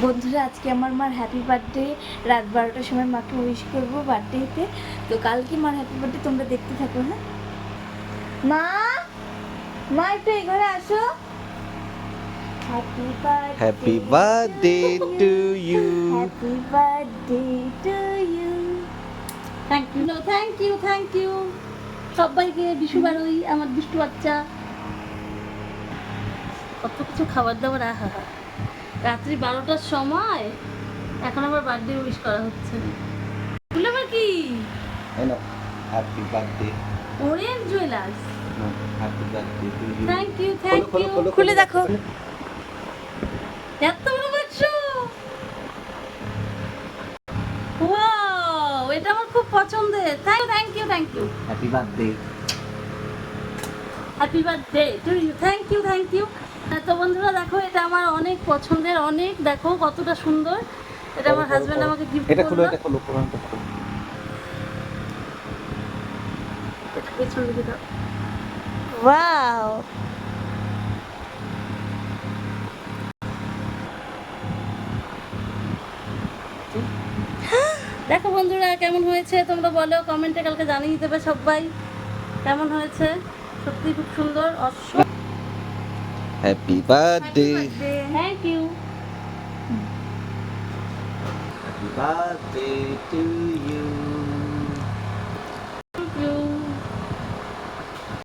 বন্ধুরা, আজকে আমার মার হ্যাপি বার্থডে। রাত 12টার সময় মাকে উইশ করবো বার্থডেতে। তো কালকে মার হ্যাপি বার্থডে, তোমরা দেখতে থাকো। হ্যাঁ মা, মা একটু এই ঘরে আসো। Happy birthday, Happy birthday to you. Happy birthday to you. Thank you, thank you, thank you সবাইকে। বিশু বারোই আমার দুষ্টু বাচ্চা, কত কিছু খাবার দাবার। আহা হা, রাত্রি 12টার সময় এখন আবার বার্থডে উইশ করা হচ্ছে। বলে আবার কি Hello. Happy birthday. Orient Jewellers. No, happy birthday to you. Thank you, thank you. খুলে দেখো। এত বড় বাক্স, ওয়াও, এটা আমার খুব পছন্দের। Thank you, thank you. Happy birthday. Happy birthday to you. Thank you, thank you. তো বন্ধুরা দেখো, এটা আমার অনেক পছন্দের, অনেক, দেখো কতটা সুন্দর। এটা আমার হাজবেন্ড আমাকে গিফট এটা খুলো, করলো। এটা খুলো, পুরানটা খুলো। এটা পেছন দিকে দাও। ওয়াও, দেখো বন্ধুরা কেমন হয়েছে তোমরা বলো কমেন্টে, কালকে জানিয়ে দেবে সবাই কেমন হয়েছে। সত্যি খুব সুন্দর, Happy birthday. Thank you. Happy birthday to you.